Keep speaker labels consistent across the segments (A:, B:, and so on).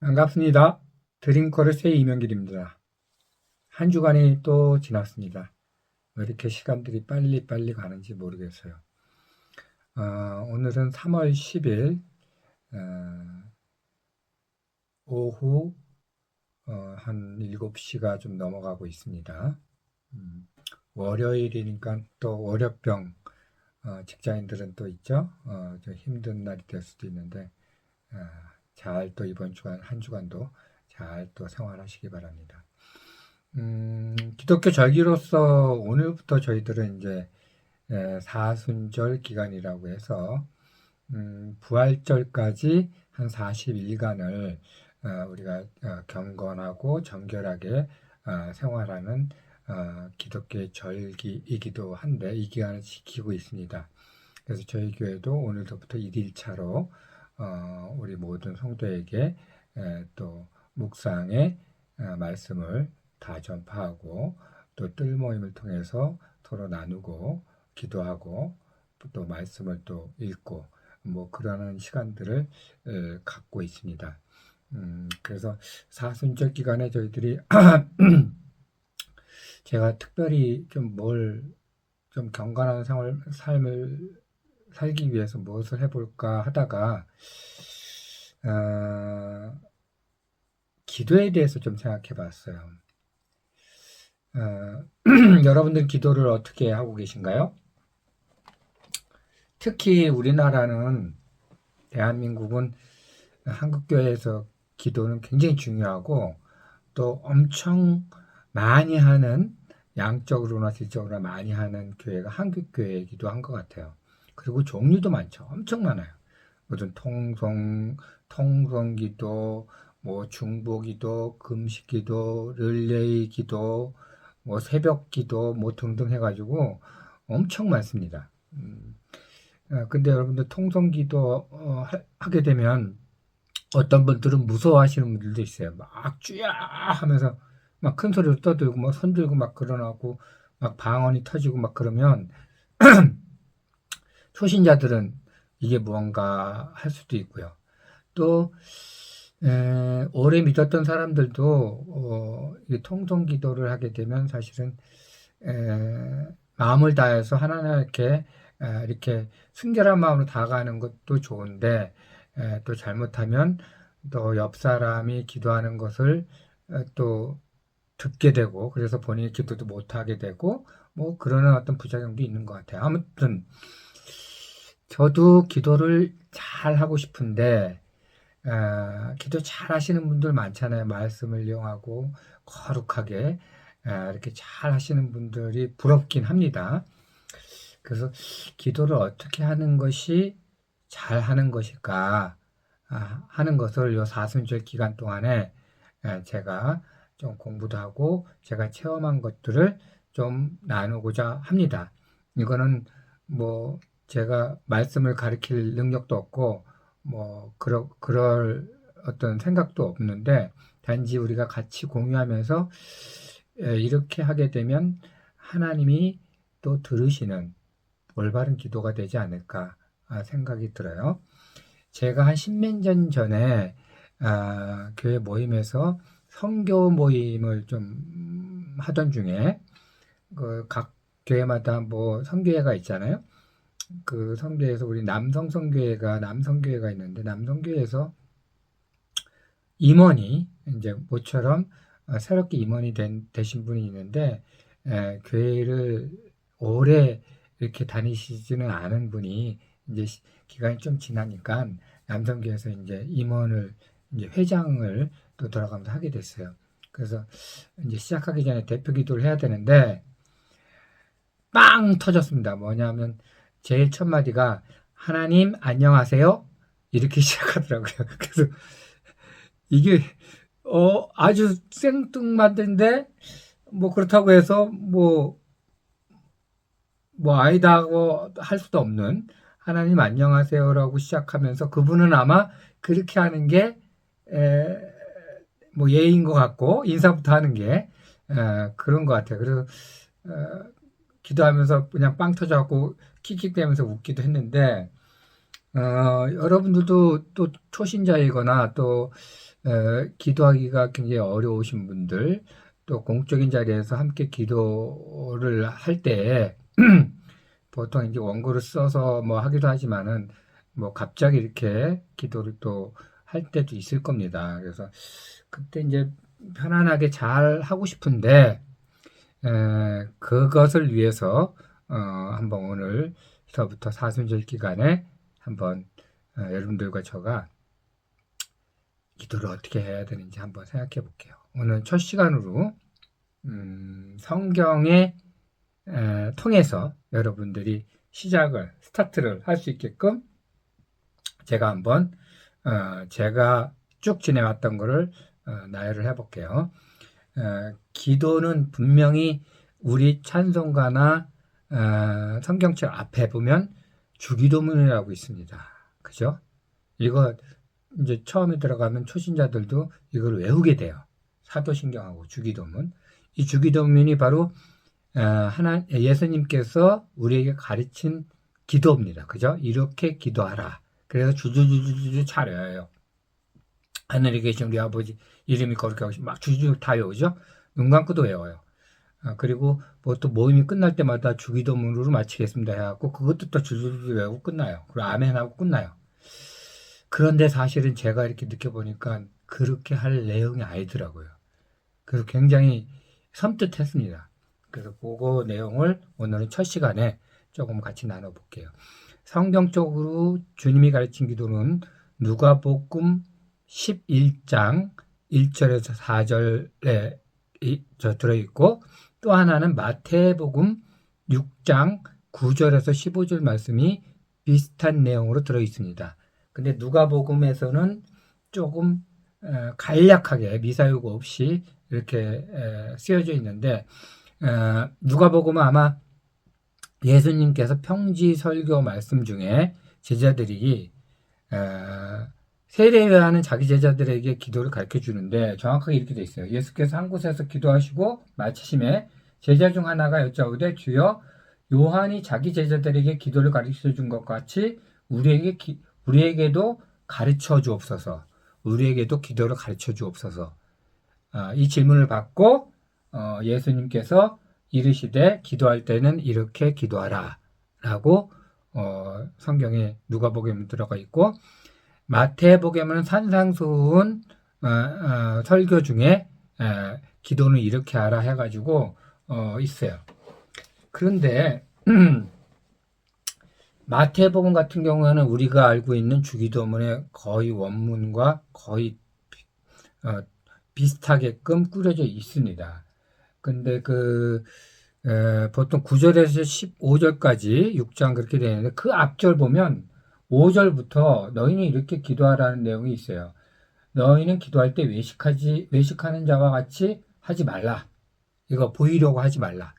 A: 반갑습니다. 드림코르스의 이명길입니다. 한 주간이 또 지났습니다. 왜 이렇게 시간들이 빨리 가는지 모르겠어요. 오늘은 3월 10일 오후 한 7시가 좀 넘어가고 있습니다. 월요일이니까 또 월요병 직장인들은 또 있죠. 좀 힘든 날이 될 수도 있는데 잘 또 이번 주간 한 주간도 잘 또 생활하시기 바랍니다. 기독교 절기로서 오늘부터 저희들은 이제 사순절 기간이라고 해서 부활절까지 한 40일간을 우리가 경건하고 정결하게 생활하는 기독교의 절기이기도 한데 이 기간을 지키고 있습니다. 그래서 저희 교회도 오늘부터 1일차로 우리 모든 성도에게 또 묵상의 말씀을 다 전파하고 또 뜰 모임을 통해서 서로 나누고 기도하고 또 말씀을 또 읽고 뭐 그러는 시간들을 갖고 있습니다. 그래서 사순절 기간에 저희들이 제가 특별히 좀 경건한 삶을 살기 위해서 무엇을 해볼까 하다가 기도에 대해서 좀 생각해 봤어요. 여러분들 기도를 어떻게 하고 계신가요? 특히 우리나라는 대한민국은 한국교회에서 기도는 굉장히 중요하고 또 엄청 많이 하는 양적으로나 질적으로나 많이 하는 교회가 한국교회이기도 한 것 같아요. 그리고 종류도 많죠. 엄청 많아요. 무슨 통성기도, 뭐 중보기도, 금식기도, 릴레이기도, 뭐 새벽기도, 뭐 등등 해가지고 엄청 많습니다. 근데 여러분들 통성기도 하게 되면 어떤 분들은 무서워하시는 분들도 있어요. 막 쭈야 하면서 막 큰 소리로 떠들고 막 손들고 막 그러나고 막 방언이 터지고 막 그러면 초신자들은 이게 무언가 할 수도 있고요. 또 오래 믿었던 사람들도 이 통성 기도를 하게 되면 사실은 마음을 다해서 하나님께 이렇게 순결한 마음으로 다가가는 것도 좋은데 또 잘못하면 또 옆 사람이 기도하는 것을 또 듣게 되고 그래서 본인이 기도도 못하게 되고 뭐 그러는 어떤 부작용도 있는 것 같아요. 아무튼 저도 기도를 잘 하고 싶은데 기도 잘 하시는 분들 많잖아요. 말씀을 이용하고 거룩하게 이렇게 잘 하시는 분들이 부럽긴 합니다. 그래서 기도를 어떻게 하는 것이 잘 하는 것일까 하는 것을 요 사순절 기간 동안에 제가 좀 공부도 하고 제가 체험한 것들을 좀 나누고자 합니다. 이거는 뭐 제가 말씀을 가르칠 능력도 없고 뭐 그럴 어떤 생각도 없는데 단지 우리가 같이 공유하면서 이렇게 하게 되면 하나님이 또 들으시는 올바른 기도가 되지 않을까 생각이 들어요. 제가 한 10년 전에 교회 모임에서 선교 모임을 좀 하던 중에 각 교회마다 뭐 선교회가 있잖아요. 그 선교회에서 우리 남성교회가 있는데 남성교회에서 임원이 이제 모처럼 새롭게 임원이 되신 분이 있는데 교회를 오래 이렇게 다니시지는 않은 분이 이제 기간이 좀 지나니까 남성교회에서 이제 임원을 이제 회장을 또 돌아가면서 하게 됐어요. 그래서 이제 시작하기 전에 대표 기도를 해야 되는데 빵 터졌습니다. 뭐냐면 제일 첫 마디가 하나님 안녕하세요 이렇게 시작하더라고요. 그래서 이게 아주 생뚱맞은데 뭐 그렇다고 해서 뭐 아니다 하고 할 수도 없는 하나님 안녕하세요라고 시작하면서 그분은 아마 그렇게 하는 게 뭐 예인 것 같고 인사부터 하는 게 그런 것 같아요. 그래서 기도하면서 그냥 빵 터져갖고 킥킥대면서 웃기도 했는데 여러분들도 또 초신자이거나 또 기도하기가 굉장히 어려우신 분들, 또 공적인 자리에서 함께 기도를 할 때, 보통 이제 원고를 써서 뭐 하기도 하지만은, 뭐 갑자기 이렇게 기도를 또 할 때도 있을 겁니다. 그래서 그때 이제 편안하게 잘 하고 싶은데, 그것을 위해서, 한번 오늘서부터 사순절 기간에 한번, 여러분들과 저가 기도를 어떻게 해야 되는지 한번 생각해 볼게요. 오늘 첫 시간으로 성경에 통해서 여러분들이 스타트를 할 수 있게끔 제가 한번 제가 쭉 지내왔던 거를 나열을 해볼게요. 기도는 분명히 우리 찬송가나 성경책 앞에 보면 주기도문이라고 있습니다. 그죠? 이거 이제 처음에 들어가면 초신자들도 이걸 외우게 돼요. 사도신경하고 주기도문. 이 주기도문이 바로 예수님께서 우리에게 가르친 기도입니다. 그죠? 이렇게 기도하라. 그래서 주주주주주 차려요. 하늘에 계신 우리 아버지 이름이 거룩하고 막 주주주 다 외우죠? 눈 감고도 외워요. 그리고 뭐 또 모임이 끝날 때마다 주기도문으로 마치겠습니다 해갖고 그것도 또 주주주주 외우고 끝나요. 그리고 아멘하고 끝나요. 그런데 사실은 제가 이렇게 느껴보니까 그렇게 할 내용이 아니더라고요. 그래서 굉장히 섬뜩했습니다. 그래서 그거 내용을 오늘은 첫 시간에 조금 같이 나눠볼게요. 성경적으로 주님이 가르친 기도는 누가복음 11장 1절에서 4절에 들어있고 또 하나는 마태복음 6장 9절에서 15절 말씀이 비슷한 내용으로 들어있습니다. 근데 누가복음에서는 조금 간략하게 미사여구 없이 이렇게 쓰여져 있는데 누가복음은 아마 예수님께서 평지 설교 말씀 중에 제자들이 세례요한은 자기 제자들에게 기도를 가르쳐 주는데 정확하게 이렇게 돼 있어요. 예수께서 한 곳에서 기도하시고 마치심에 제자 중 하나가 여짜오되 주여 요한이 자기 제자들에게 기도를 가르쳐 준 것 같이 우리에게도 가르쳐 주옵소서. 우리에게도 기도를 가르쳐 주옵소서. 이 질문을 받고 예수님께서 이르시되 기도할 때는 이렇게 기도하라 라고 성경에 누가복음에 들어가 있고 마태복음은 산상수훈 설교 중에 기도는 이렇게 하라 해가지고 있어요. 그런데 마태복음 같은 경우에는 우리가 알고 있는 주기도문의 거의 원문과 거의 비슷하게끔 꾸려져 있습니다. 근데 보통 9절에서 15절까지 6장 그렇게 되는데 그 앞절 보면 5절부터 너희는 이렇게 기도하라는 내용이 있어요. 너희는 기도할 때 외식하는 자와 같이 하지 말라. 이거 보이려고 하지 말라.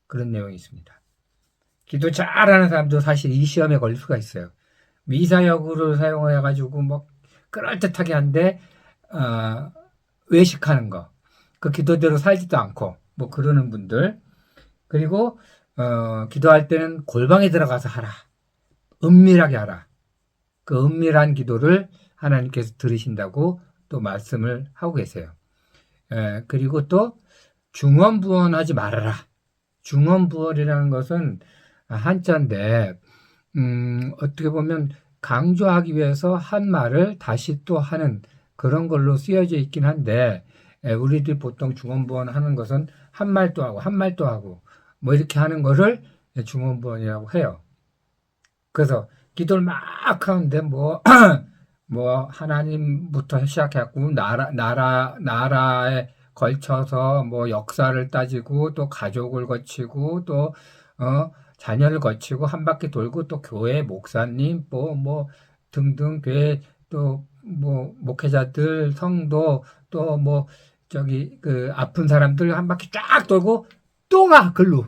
A: 그런 내용이 있습니다. 기도 잘하는 사람도 사실 이 시험에 걸릴 수가 있어요. 미사여구를 사용해가지고 뭐 그럴듯하게 한데 외식하는 거, 그 기도대로 살지도 않고 뭐 그러는 분들, 그리고 기도할 때는 골방에 들어가서 하라, 은밀하게 하라. 그 은밀한 기도를 하나님께서 들으신다고 또 말씀을 하고 계세요. 그리고 또 중언부언하지 말아라. 중언부언이라는 것은 한자인데 어떻게 보면 강조하기 위해서 한 말을 다시 또 하는 그런 걸로 쓰여져 있긴 한데 우리들이 보통 중언부언 하는 것은 한 말 또 하고 한 말 또 하고 뭐 이렇게 하는 거를 중언부언이라고 해요. 그래서 기도를 막 하는데 뭐 하나님부터 시작해갖고 나라에 걸쳐서 뭐 역사를 따지고 또 가족을 거치고 또 자녀를 거치고 한 바퀴 돌고 또 교회 목사님 뭐 등등 교회 또 뭐 목회자들 성도 또 뭐 저기 그 아픈 사람들 한 바퀴 쫙 돌고 또 가 글로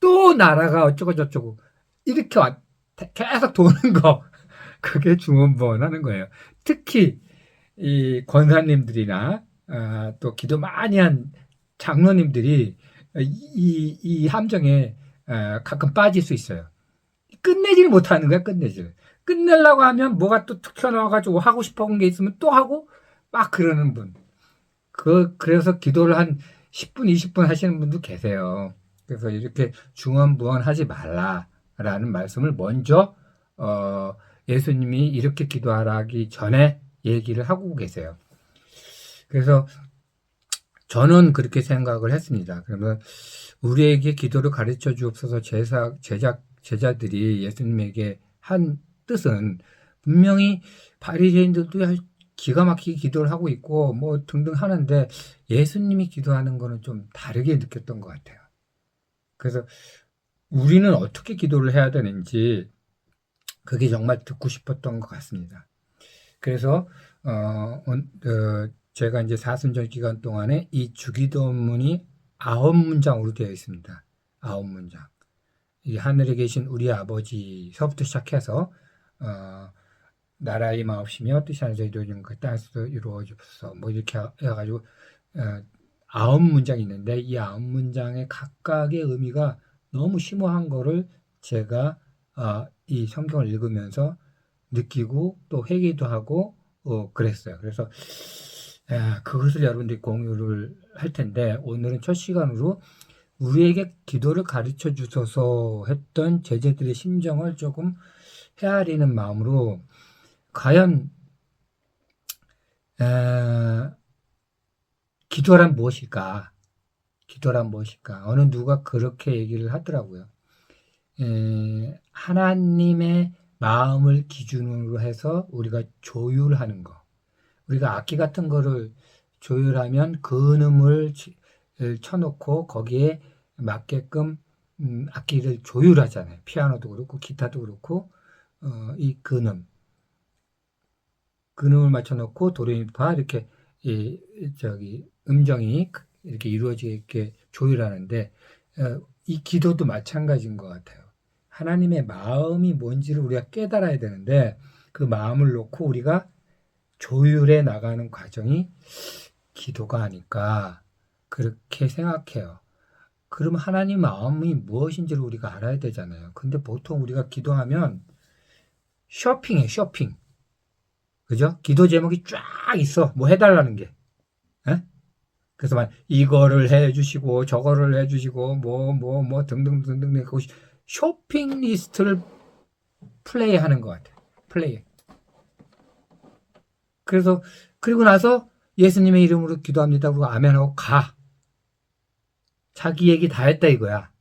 A: 또 나라가 어쩌고 저쩌고 이렇게 계속 도는 거 그게 중언부언하는 거예요. 특히 이 권사님들이나 또 기도 많이 한 장로님들이 이 함정에 가끔 빠질 수 있어요. 끝내지를 못하는 거야, 끝내지를. 끝내려고 하면 뭐가 또 툭 튀어나와가지고 하고 싶은 게 있으면 또 하고 막 그러는 분. 그래서 기도를 한 10분, 20분 하시는 분도 계세요. 그래서 이렇게 중언부언하지 말라라는 말씀을 먼저, 예수님이 이렇게 기도하라기 전에 얘기를 하고 계세요. 그래서 저는 그렇게 생각을 했습니다. 그러면 우리에게 기도를 가르쳐 주옵소서 제자들이 예수님에게 한 뜻은 분명히 바리새인들도 기가 막히게 기도를 하고 있고 뭐 등등 하는데 예수님이 기도하는 거는 좀 다르게 느꼈던 것 같아요. 그래서 우리는 어떻게 기도를 해야 되는지 그게 정말 듣고 싶었던 것 같습니다. 그래서 제가 이제 사순절 기간 동안에 이 주기도문이 9문장으로 되어 있습니다. 9문장. 이 하늘에 계신 우리 아버지서부터 시작해서 나라의 마옵시며 뜻이 하늘에서 이루어지는 것 땅에서도 이루어지소서 뭐 이렇게 해가지고 9문장이 있는데 이 9문장의 각각의 의미가 너무 심오한 거를 제가 이 성경을 읽으면서 느끼고 또 회개도 하고 그랬어요. 그래서 그것을 여러분들이 공유를 할 텐데 오늘은 첫 시간으로 우리에게 기도를 가르쳐 주소서 했던 제자들의 심정을 조금 헤아리는 마음으로 과연 기도란 무엇일까? 기도란 무엇일까? 어느 누가 그렇게 얘기를 하더라고요. 하나님의 마음을 기준으로 해서 우리가 조율하는 거. 우리가 악기 같은 거를 조율하면 근음을 쳐놓고 거기에 맞게끔 악기를 조율하잖아요. 피아노도 그렇고 기타도 그렇고 이 근음을 맞춰놓고 도레미파 이렇게 음정이 이렇게 이루어지게 조율하는데 이 기도도 마찬가지인 것 같아요. 하나님의 마음이 뭔지를 우리가 깨달아야 되는데 그 마음을 놓고 우리가 조율해 나가는 과정이 기도가 아닐까 그렇게 생각해요. 그럼 하나님 마음이 무엇인지를 우리가 알아야 되잖아요. 근데 보통 우리가 기도하면 쇼핑해 쇼핑. 그죠? 기도 제목이 쫙 있어. 뭐 해달라는 게. 에? 그래서 막 이거를 해주시고 저거를 해주시고 뭐 등등등등 쇼핑 리스트를 플레이하는 것 같아요. 플레이. 그래서 그리고 나서 예수님의 이름으로 기도합니다. 그리고 아멘하고 가. 자기 얘기 다 했다 이거야.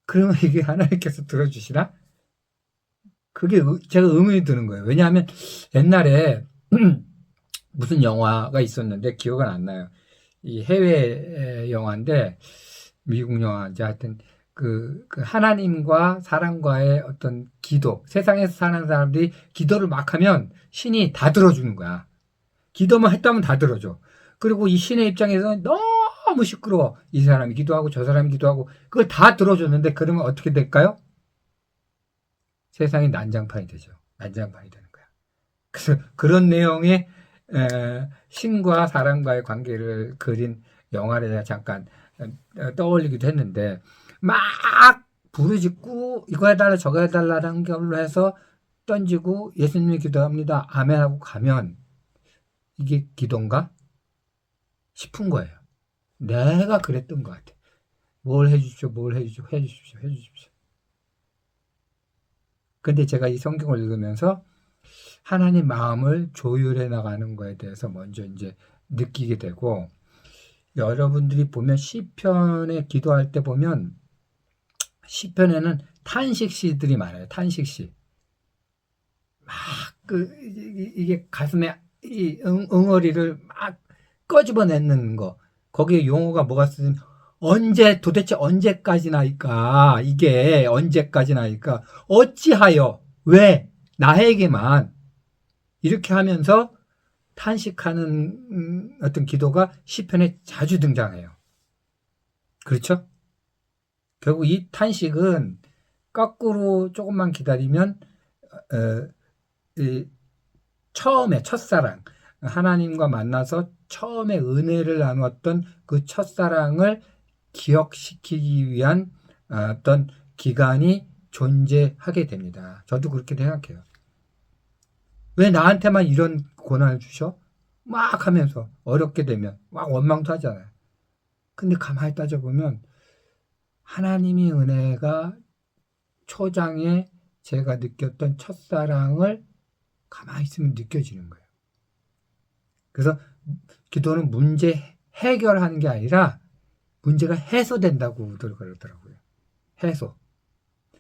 A: 그러면 이게 하나님께서 들어주시나? 그게 제가 의문이 드는 거예요. 왜냐하면 옛날에 무슨 영화가 있었는데 기억은 안 나요. 이 해외 영화인데 미국 영화인지 하여튼 그 하나님과 사람과의 어떤 기도, 세상에서 사는 사람들이 기도를 막 하면 신이 다 들어주는 거야. 기도만 했다면 다 들어줘. 그리고 이 신의 입장에서는 너무 시끄러워. 이 사람이 기도하고 저 사람이 기도하고 그걸 다 들어줬는데 그러면 어떻게 될까요? 세상이 난장판이 되죠. 난장판이 되는 거야. 그래서 그런 내용의 신과 사람과의 관계를 그린 영화를 내가 잠깐 떠올리기도 했는데 막 부르짖고 이거 해달라 저거 해달라는 걸로 해서 던지고 예수님이 기도합니다. 아멘하고 가면 이게 기도인가? 싶은 거예요. 내가 그랬던 것 같아. 뭘 해주십시오, 뭘 해주십시오, 해주십시오, 해주십시오. 근데 제가 이 성경을 읽으면서 하나님 마음을 조율해 나가는 거에 대해서 먼저 이제 느끼게 되고 여러분들이 보면 시편에 기도할 때 보면 시편에는 탄식시들이 많아요. 탄식시. 막 이게 가슴에 이 응어리를 막 꺼집어내는 거. 거기에 용어가 뭐가 쓰면 도대체 언제까지나일까? 이게 언제까지나일까? 어찌하여? 왜? 나에게만 이렇게 하면서 탄식하는 어떤 기도가 시편에 자주 등장해요. 그렇죠? 결국 이 탄식은 거꾸로 조금만 기다리면 처음에 첫사랑 하나님과 만나서 처음에 은혜를 나누었던 그 첫사랑을 기억시키기 위한 어떤 기간이 존재하게 됩니다. 저도 그렇게 생각해요. 왜 나한테만 이런 고난을 주셔? 막 하면서 어렵게 되면 막 원망도 하잖아요. 근데 가만히 따져보면 하나님이 은혜가 초장에 제가 느꼈던 첫사랑을 가만히 있으면 느껴지는 거예요. 그래서 기도는 문제 해결하는 게 아니라 문제가 해소된다고들 그러더라고요. 해소.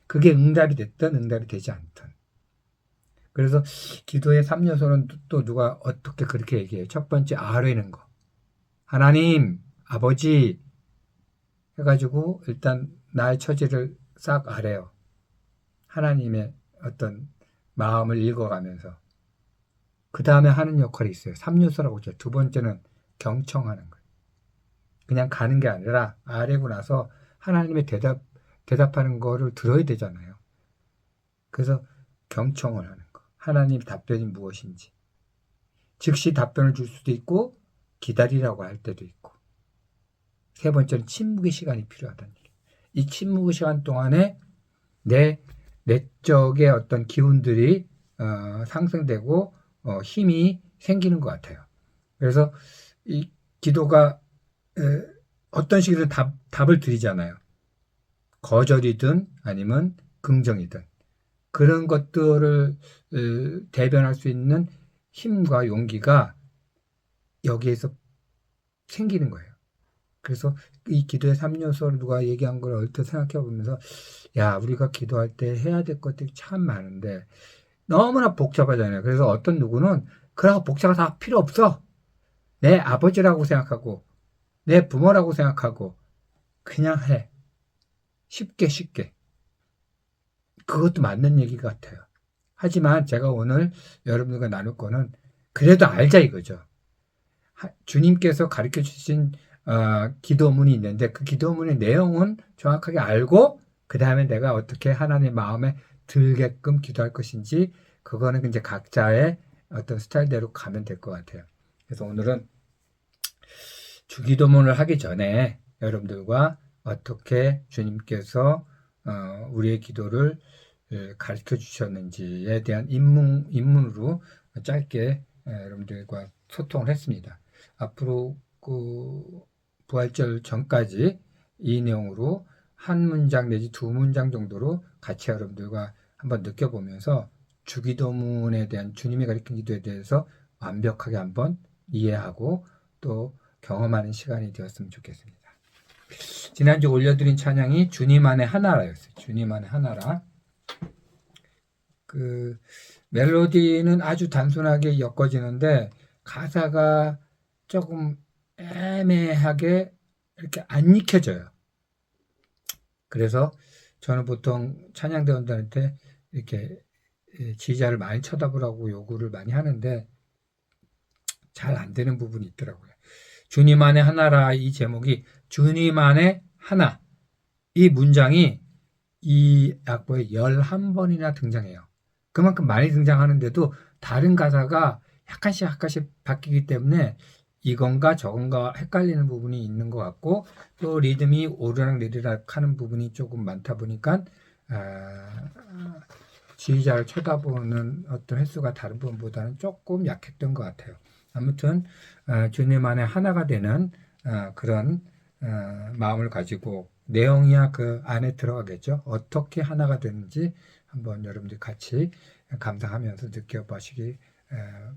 A: 그게 응답이 됐든 응답이 되지 않든. 그래서 기도의 3요소는 또 누가 어떻게 그렇게 얘기해요. 첫 번째 아뢰는 거. 하나님, 아버지 해가지고 일단 나의 처지를 싹 아래요. 하나님의 어떤 마음을 읽어가면서. 그 다음에 하는 역할이 있어요. 3요소라고 하죠. 두 번째는 경청하는 거예요. 그냥 가는 게 아니라 아래고 나서 하나님의 대답하는 거를 들어야 되잖아요. 그래서 경청을 하는 거. 하나님 답변이 무엇인지. 즉시 답변을 줄 수도 있고 기다리라고 할 때도 있고. 세 번째는 침묵의 시간이 필요하다는 얘기예요. 이 침묵의 시간 동안에 내 내적의 어떤 기운들이 상승되고 힘이 생기는 것 같아요. 그래서 이 기도가 어떤 식으로 답을 드리잖아요. 거절이든 아니면 긍정이든 그런 것들을 대변할 수 있는 힘과 용기가 여기에서 생기는 거예요. 그래서 이 기도의 3요소를 누가 얘기한 걸 얼핏 생각해 보면서 야, 우리가 기도할 때 해야 될 것들이 참 많은데 너무나 복잡하잖아요. 그래서 어떤 누구는 그러고 복잡한 다 필요 없어. 내 아버지라고 생각하고 내 부모라고 생각하고 그냥 해. 쉽게. 그것도 맞는 얘기 같아요. 하지만 제가 오늘 여러분들과 나눌 거는 그래도 알자 이거죠. 주님께서 가르쳐 주신 기도문이 있는데 그 기도문의 내용은 정확하게 알고 그 다음에 내가 어떻게 하나님의 마음에 들게끔 기도할 것인지 그거는 이제 각자의 어떤 스타일대로 가면 될 것 같아요. 그래서 오늘은 주기도문을 하기 전에 여러분들과 어떻게 주님께서 우리의 기도를 가르쳐 주셨는지에 대한 입문으로 짧게 여러분들과 소통을 했습니다. 앞으로 그 부활절 전까지 이 내용으로 한 문장 내지 두 문장 정도로 같이 여러분들과 한번 느껴보면서 주기도문에 대한 주님이 가르친 기도에 대해서 완벽하게 한번 이해하고 또 경험하는 시간이 되었으면 좋겠습니다. 지난주 올려드린 찬양이 주님 안에 하나라였어요. 주님 안에 하나라. 그 멜로디는 아주 단순하게 엮어지는데 가사가 조금 애매하게 이렇게 안 익혀져요. 그래서 저는 보통 찬양대원들한테 이렇게 지휘자를 많이 쳐다보라고 요구를 많이 하는데 잘 안 되는 부분이 있더라고요. 주님 안에 하나라 이 제목이 주님 안에 하나 이 문장이 이 악보에 11번이나 등장해요. 그만큼 많이 등장하는데도 다른 가사가 약간씩 바뀌기 때문에 이건가 저건가 헷갈리는 부분이 있는 것 같고 또 리듬이 오르락 내리락 하는 부분이 조금 많다 보니까 지휘자를 쳐다보는 어떤 횟수가 다른 부분보다는 조금 약했던 것 같아요. 아무튼 주님 안에 하나가 되는 그런 마음을 가지고 내용이야 그 안에 들어가겠죠. 어떻게 하나가 되는지 한번 여러분들 같이 감상하면서 느껴보시기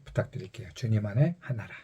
A: 부탁드릴게요. 주님 안에 하나라.